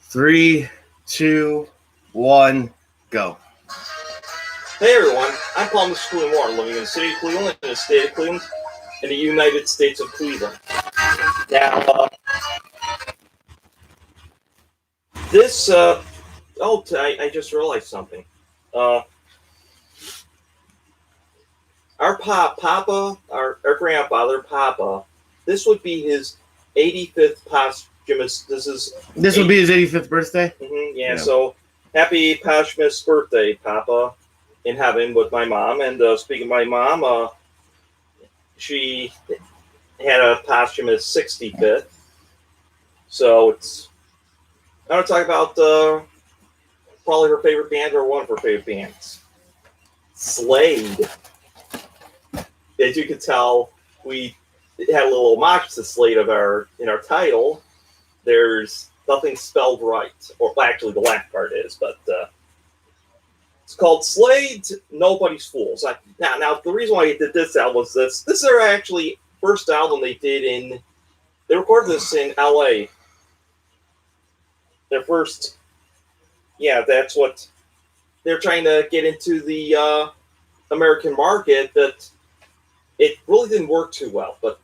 3, 2, 1, go. Hey everyone, I'm Paul Musculi Moore, living in the city of Cleveland, in the state of Cleveland, in the United States of Cleveland. Now, I just realized something. Our grandfather, Papa, this would be his 85th posthumous. This would be his 85th birthday? Yeah, so happy posthumous birthday, Papa, in heaven with my mom. And speaking of my mom, she had a posthumous 65th. So I want to talk about probably her favorite band or one of her favorite bands, Slade. As you can tell, we had a little homage to Slade in our title. There's nothing spelled right, or actually the last part is, but it's called Slade. Nobody's Fools. Now the reason why I did this album was this. This is their actually first album they did They recorded this in L.A. Their first, that's what they're trying to get into the American market. That it really didn't work too well, but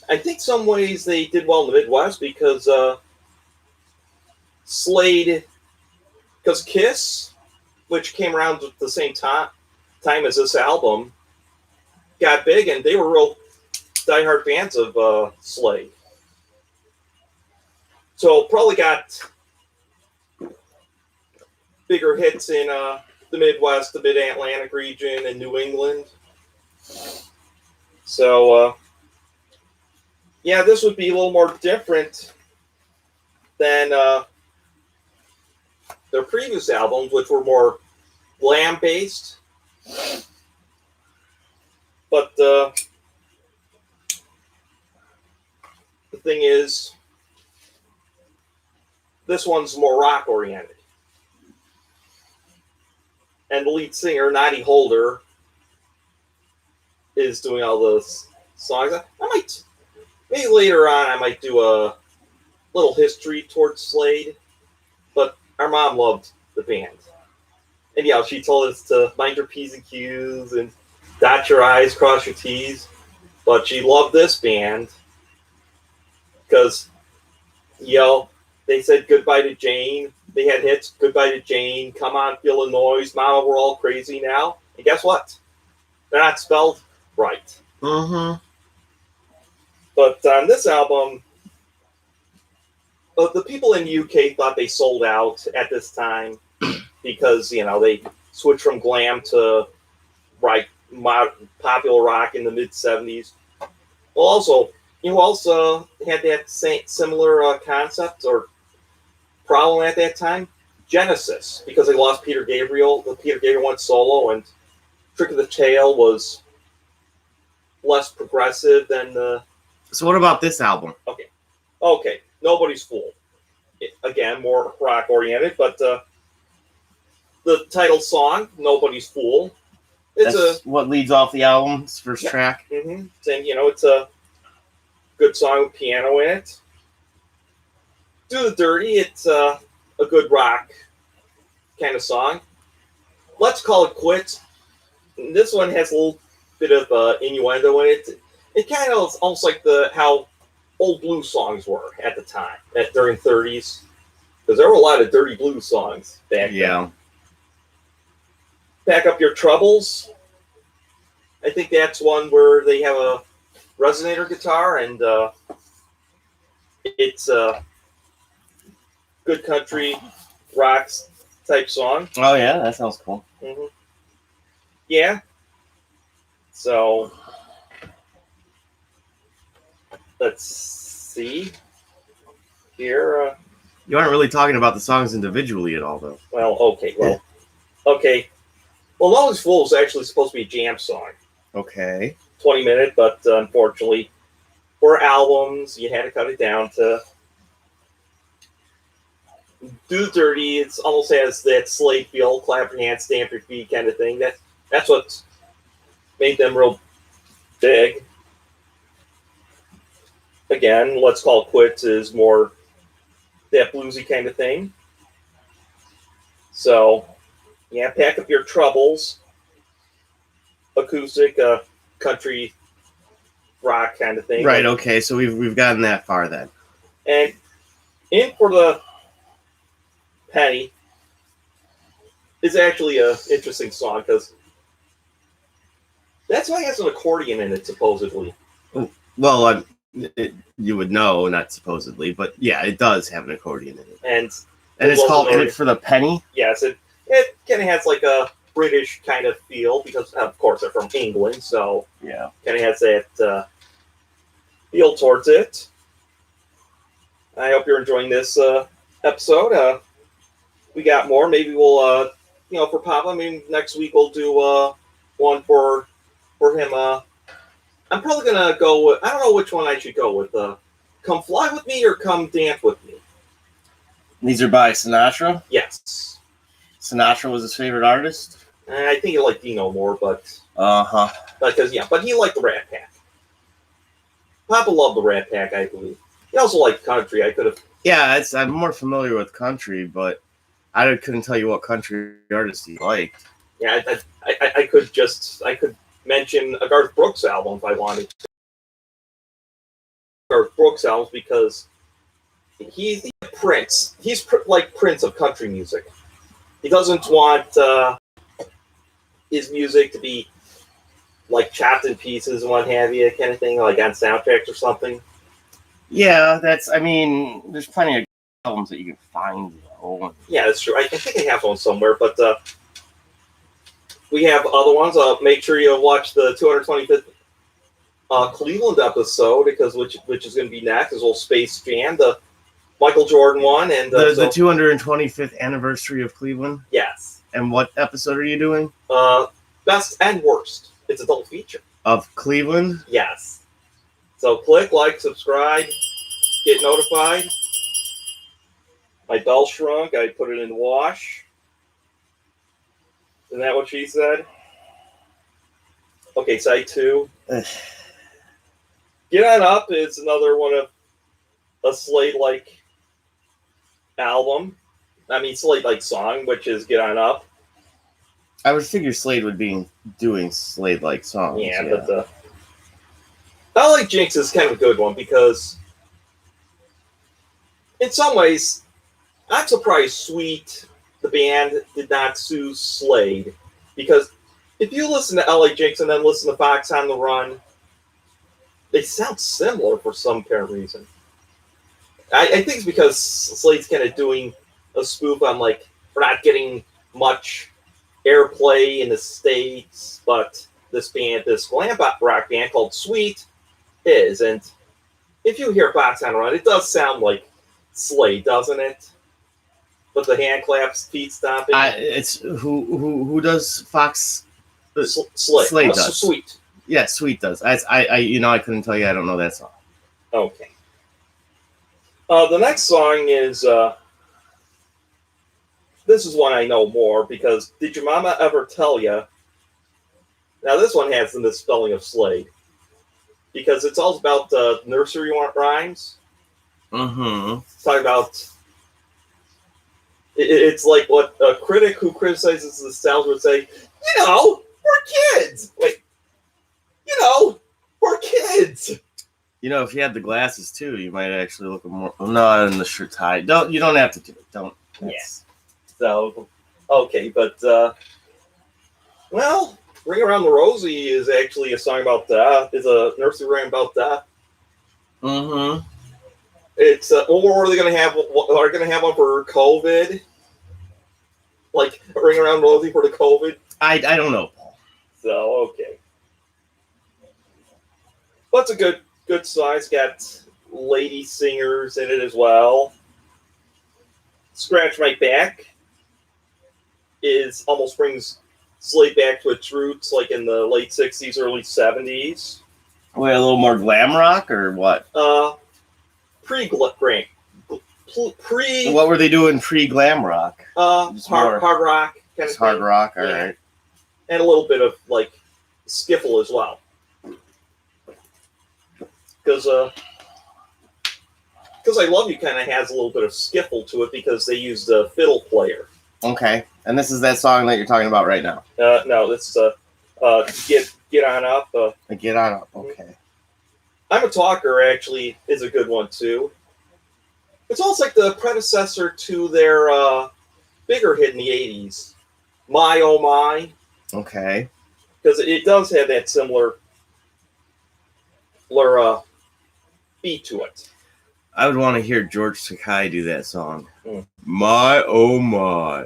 I think some ways they did well in the Midwest because Slade, because Kiss, which came around at the same time as this album, got big, and they were real diehard fans of Slade. So probably got bigger hits in the Midwest, the Mid-Atlantic region, and New England. So, this would be a little more different than their previous albums, which were more glam-based. But the thing is, this one's more rock-oriented. And the lead singer, Noddy Holder, is doing all those songs. Maybe later on, I might do a little history towards Slade. But our mom loved the band. And she told us to mind your P's and Q's and dot your I's, cross your T's. But she loved this band because, they said goodbye to Jane. They had hits, Goodbye to Jane, Come On, Feel the Noise, Mama, We're All Crazy Now. And guess what? They're not spelled right. Mm-hmm. But on this album, the people in the UK thought they sold out at this time because, they switched from glam to popular rock in the mid-70s. Well, also, you also had that similar concept or problem at that time, Genesis, because they lost Peter Gabriel. Peter Gabriel went solo, and Trick of the Tail was less progressive than the... So what about this album? Okay. Nobody's Fool. Again, more rock-oriented, but the title song, Nobody's Fool, That's what leads off the album's first track. Mm-hmm. And, it's a good song with piano in it. Do the Dirty, it's a good rock kind of song. Let's Call It Quits. This one has a little bit of innuendo in it. It kind of is almost like how old blues songs were at the time, during 30s. Because there were a lot of dirty blues songs back then. Pack Up Your Troubles. I think that's one where they have a resonator guitar, and it's a good country rock type song. Oh, yeah, that sounds cool. Mm-hmm. Yeah. So, let's see here. You aren't really talking about the songs individually at all, though. Well, okay. Well, Nobody's Fool is actually supposed to be a jam song. Okay. 20-minute, but unfortunately, for albums, you had to cut it down to Do Dirty. It's almost has that Slade feel, clap your hands, stamp your feet kind of thing. That's what made them real big. Again, Let's Call It Quits is more that bluesy kind of thing. So, yeah, pack up your troubles. Acoustic, country rock kind of thing. Right. Okay. So we've gotten that far then. And in for the penny is actually a interesting song because that song has an accordion in it, supposedly. Well, you would know, not supposedly, but yeah, it does have an accordion in it. And it's called "In It for the Penny." Yes, it kind of has like a British kind of feel because, of course, they're from England, so yeah, kind of has that feel towards it. I hope you're enjoying this episode. We got more. Maybe we'll, for Papa. I mean, next week we'll do one for him. I'm probably gonna go with. I don't know which one I should go with. Come Fly With Me or Come Dance With Me. These are by Sinatra. Yes. Sinatra was his favorite artist. I think he liked Dino more, but but he liked the Rat Pack. Papa loved the Rat Pack, I believe. He also liked country. I could have. Yeah, I'm more familiar with country, but I couldn't tell you what country artist he liked. Yeah, I could mention a Garth Brooks album if I wanted to. Garth Brooks albums because he's Prince. He's like Prince of country music. He doesn't want his music to be like chopped in pieces and what have you, kind of thing, like on soundtracks or something. Yeah, I mean, there's plenty of albums that you can find. Yeah, that's true. I think I have one somewhere, but we have other ones. Make sure you watch the 225th Cleveland episode because which is going to be next is old Space Jam, the Michael Jordan one, and the 225th anniversary of Cleveland. Yes. And what episode are you doing? Best and worst. It's a double feature of Cleveland. Yes. So click, like, subscribe, get notified. My bell shrunk. I put it in the wash. Isn't that what she said? Okay, side 2. Get On Up is another one of a Slade-like album. I mean, Slade-like song, which is Get On Up. I would figure Slade would be doing Slade-like songs. Yeah. But I like Jinx is kind of a good one because in some ways, I'm surprised Sweet, the band, did not sue Slade because if you listen to LA Jinx and then listen to Fox on the Run, they sound similar for some apparent reason. I think it's because Slade's kind of doing a spoof on like we're not getting much airplay in the States, but this glam rock band called Sweet is, and if you hear Fox on the Run, it does sound like Slade, doesn't it? But the hand claps, feet stomping. It's who does Fox? Slade. Slade does. Sweet. Yeah, Sweet does. I couldn't tell you. I don't know that song. Okay. The next song is this is one I know more because Did Your Mama Ever Tell Ya? Now this one has the misspelling of Slade because it's all about nursery rhymes. Mm-hmm. It's talking about. It's like what a critic who criticizes the styles would say. We're kids. Wait. We're kids. If you had the glasses too, you might actually look more. No, and the shirt tie. You don't have to do it. Don't. Yes. So, okay, but Ring Around the Rosie is actually a song about death. It's a nursery rhyme about death. Mm-hmm. It's or are they going to have? Are they going to have one for COVID? Like Ring Around Rosie for the COVID? I don't know, Paul. So okay, but it's a good song. It's got lady singers in it as well. Scratch My Back almost brings Slade back to its roots, like in the late 60s, early 70s. Wait, a little more glam rock or what? What were they doing pre-glam rock? Hard rock. Kind of hard rock, all right. And a little bit of, like, skiffle as well. Because Because I Love You kind of has a little bit of skiffle to it because they used a fiddle player. Okay. And this is that song that you're talking about right now. No, this is Get On Up. Get On Up. Okay. I'm a Talker actually is a good one too. It's almost like the predecessor to their bigger hit in the 80s, My Oh My. Okay. Because it does have that similar beat to it. I would want to hear George Takei do that song. Mm. My oh my.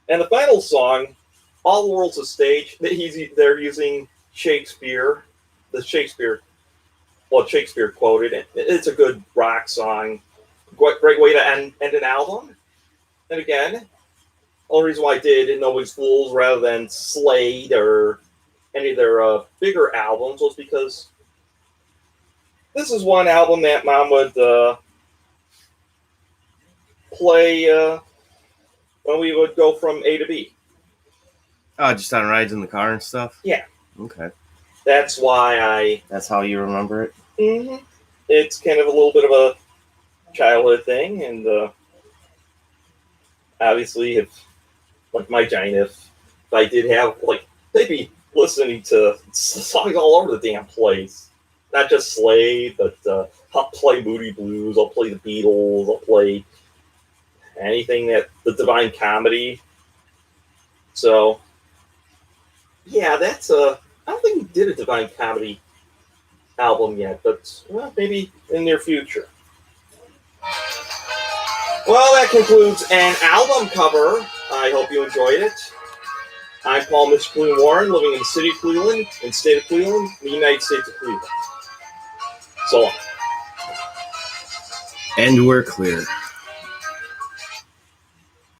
And the final song, All the World's a Stage, they're using Shakespeare. Shakespeare quoted it. It's a good rock song. Great way to end an album. And again, only reason why I did Nobody's Fools rather than Slade or any of their bigger albums was because this is one album that Mom would play when we would go from A to B. Oh, just on rides in the car and stuff? Yeah. Okay. That's why That's how you remember it? Mm-hmm. It's kind of a little bit of a childhood thing, and obviously, if I did have, they'd be listening to songs all over the damn place. Not just Slade, but I'll play Moody Blues, I'll play the Beatles, I'll play anything that the Divine Comedy. So, yeah, that's I don't think we did a Divine Comedy album yet, but maybe in the near future. Well, that concludes an album cover. I hope you enjoyed it. I'm Paul Mr. Cleveland Warren, living in the city of Cleveland, in the state of Cleveland, the United States of Cleveland. So long. And we're clear.